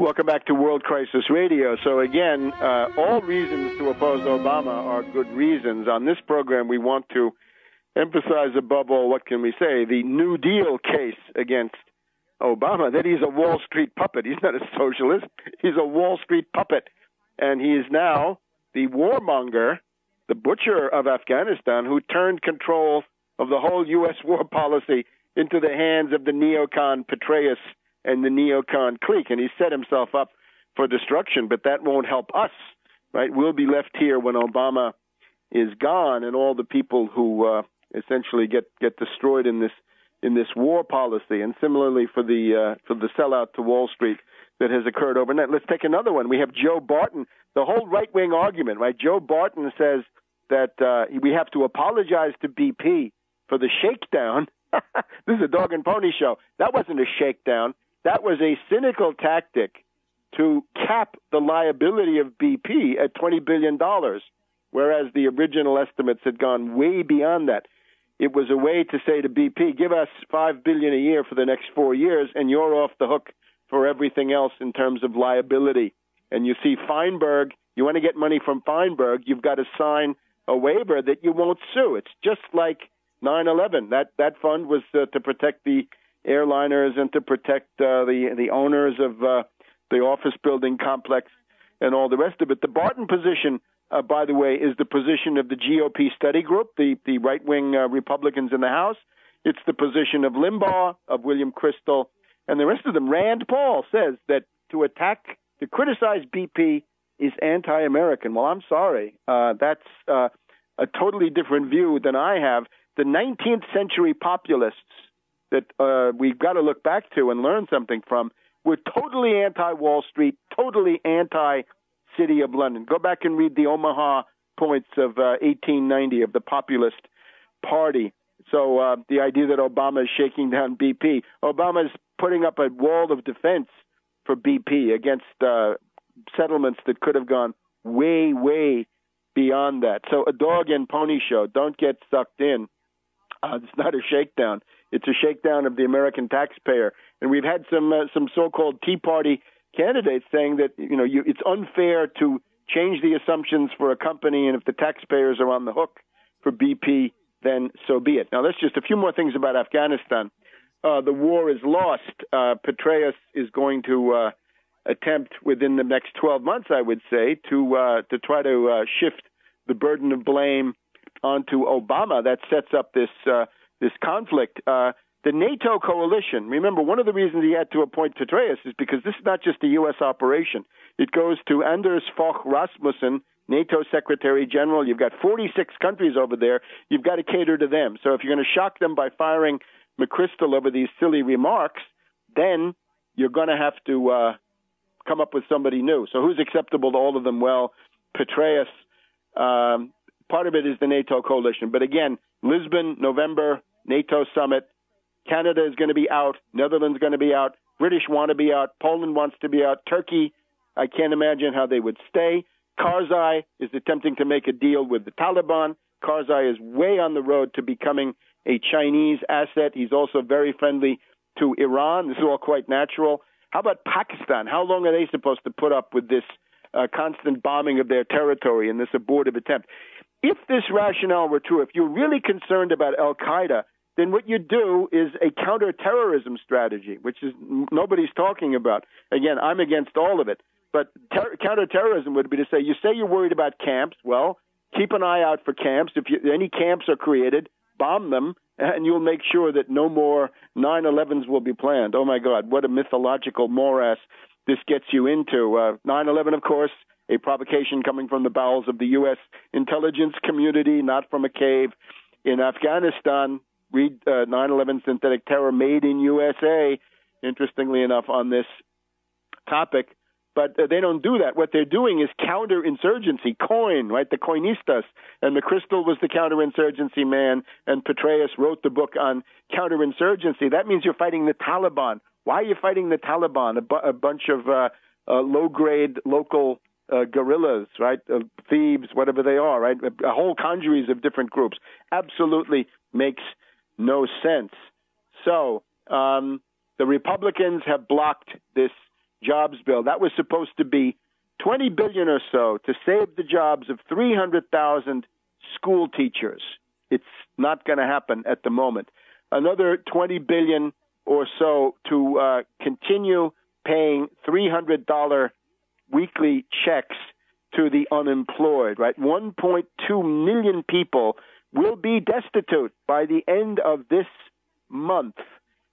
Welcome back to World Crisis Radio. So again, all reasons to oppose Obama are good reasons. On this program, we want to emphasize above all, what can we say, the New Deal case against Obama, that he's a Wall Street puppet. He's not a socialist. He's a Wall Street puppet. And he is now the warmonger, the butcher of Afghanistan, who turned control of the whole U.S. war policy into the hands of the neocon Petraeus and the neocon clique, and he set himself up for destruction. But that won't help us, right? We'll be left here when Obama is gone, and all the people who essentially get destroyed in this war policy. And similarly for the sellout to Wall Street that has occurred overnight. Let's take another one. We have Joe Barton, the whole right-wing argument, right? Joe Barton says that we have to apologize to BP for the shakedown. This is a dog and pony show. That wasn't a shakedown. That was a cynical tactic to cap the liability of BP at $20 billion, whereas the original estimates had gone way beyond that. It was a way to say to BP, give us $5 billion a year for the next 4 years, and you're off the hook for everything else in terms of liability. And you see Feinberg, you want to get money from Feinberg, you've got to sign a waiver that you won't sue. It's just like 9/11. That fund was to protect the airliners and to protect the owners of the office building complex and all the rest of it. The Barton position, by the way, is the position of the GOP study group, the right-wing Republicans in the House. It's the position of Limbaugh, of William Kristol, and the rest of them. Rand Paul says that to criticize BP is anti-American. Well, I'm sorry. That's a totally different view than I have. The 19th century populists that we've got to look back to and learn something from were totally anti-Wall Street, totally anti-City of London. Go back and read the Omaha points of 1890 of the Populist Party. So the idea that Obama is shaking down BP, Obama is putting up a wall of defense for BP against settlements that could have gone way, way beyond that. So a dog and pony show. Don't get sucked in. It's not a shakedown. It's a shakedown of the American taxpayer. And we've had some so-called Tea Party candidates saying that it's unfair to change the assumptions for a company, and if the taxpayers are on the hook for BP, then so be it. Now, let's just a few more things about Afghanistan. The war is lost. Petraeus is going to attempt within the next 12 months, I would say, to try to shift the burden of blame onto Obama. That sets up this conflict. The NATO coalition, remember, one of the reasons he had to appoint Petraeus is because this is not just a U.S. operation. It goes to Anders Fogh Rasmussen, NATO Secretary General. You've got 46 countries over there. You've got to cater to them. So if you're going to shock them by firing McChrystal over these silly remarks, then you're going to have to come up with somebody new. So who's acceptable to all of them? Well, Petraeus. Part of it is the NATO coalition. But again, Lisbon, November, NATO summit. Canada is going to be out. Netherlands going to be out. British want to be out. Poland wants to be out. Turkey, I can't imagine how they would stay. Karzai is attempting to make a deal with the Taliban. Karzai is way on the road to becoming a Chinese asset. He's also very friendly to Iran. This is all quite natural. How about Pakistan? How long are they supposed to put up with this constant bombing of their territory and this abortive attempt? If this rationale were true, if you're really concerned about al-Qaeda, then what you do is a counterterrorism strategy, which is nobody's talking about. Again, I'm against all of it. But counterterrorism would be to say you're worried about camps. Well, keep an eye out for camps. If any camps are created, bomb them, and you'll make sure that no more 9/11s will be planned. Oh, my God, what a mythological morass this gets you into. 9/11, of course, a provocation coming from the bowels of the U.S. intelligence community, not from a cave. In Afghanistan, read 9/11 synthetic terror made in USA, interestingly enough, on this topic. But they don't do that. What they're doing is counterinsurgency, COIN, right, the Coinistas. And McChrystal was the counterinsurgency man, and Petraeus wrote the book on counterinsurgency. That means you're fighting the Taliban. Why are you fighting the Taliban? A bunch of low-grade local guerrillas, right, thieves, whatever they are, right, a whole congeries of different groups. Absolutely makes no sense. So the Republicans have blocked this jobs bill. That was supposed to be $20 billion or so to save the jobs of 300,000 school teachers. It's not going to happen at the moment. Another $20 billion or so to continue paying $300 weekly checks to the unemployed, right? 1.2 million people will be destitute by the end of this month.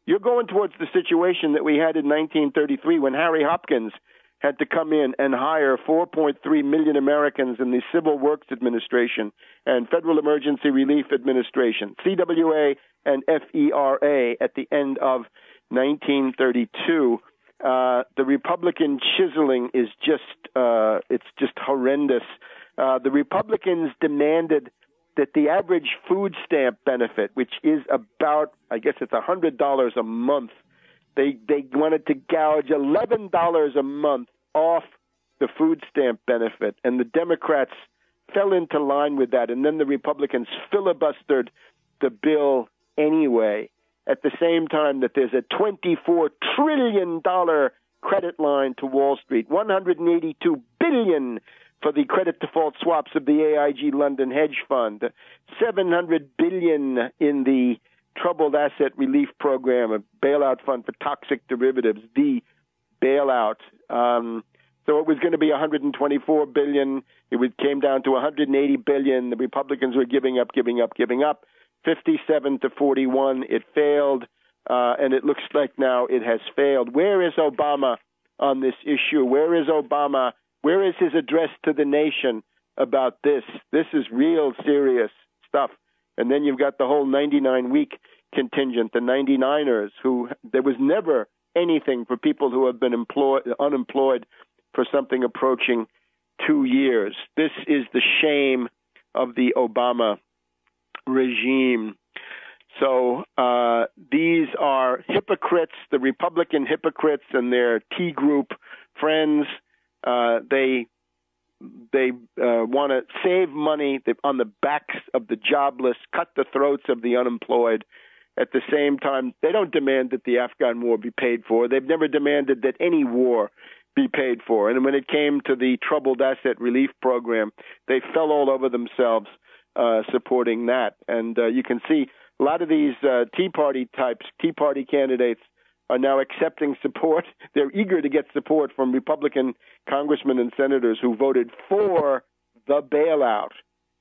You're going towards the situation that we had in 1933 when Harry Hopkins had to come in and hire 4.3 million Americans in the Civil Works Administration and Federal Emergency Relief Administration, CWA and FERA, at the end of 1932. The Republican chiseling is it's just horrendous. The Republicans demanded that the average food stamp benefit, which is about, I guess it's $100 a month, they wanted to gouge $11 a month off the food stamp benefit, and the Democrats fell into line with that, and then the Republicans filibustered the bill anyway, at the same time that there's a $24 trillion credit line to Wall Street, $182 billion for the credit default swaps of the AIG London hedge fund, $700 billion in the troubled asset relief program, a bailout fund for toxic derivatives, the bailout. So it was going to be $124 billion. It came down to $180 billion. The Republicans were giving up. 57 to 41. It failed, and it looks like now it has failed. Where is Obama on this issue? Where is Obama? Where is his address to the nation about this? This is real serious stuff. And then you've got the whole 99-week contingent, the 99ers, who there was never anything for people who have been unemployed for something approaching 2 years. This is the shame of the Obama regime. So these are hypocrites, the Republican hypocrites and their T group friends. They want to save money on the backs of the jobless, cut the throats of the unemployed. At the same time, they don't demand that the Afghan war be paid for. They've never demanded that any war be paid for. And when it came to the troubled asset relief program, they fell all over themselves supporting that. And you can see a lot of these Tea Party candidates are now accepting support. They're eager to get support from Republican congressmen and senators who voted for the bailout.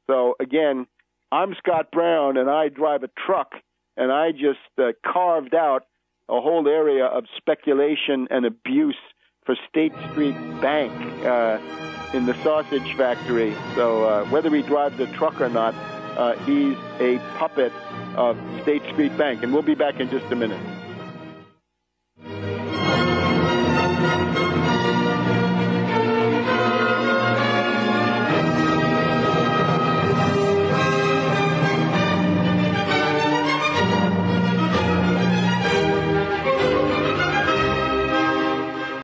So, again, I'm Scott Brown, and I drive a truck, and I just carved out a whole area of speculation and abuse for State Street Bank in the sausage factory. So whether he drives a truck or not, he's a puppet of State Street Bank. And we'll be back in just a minute.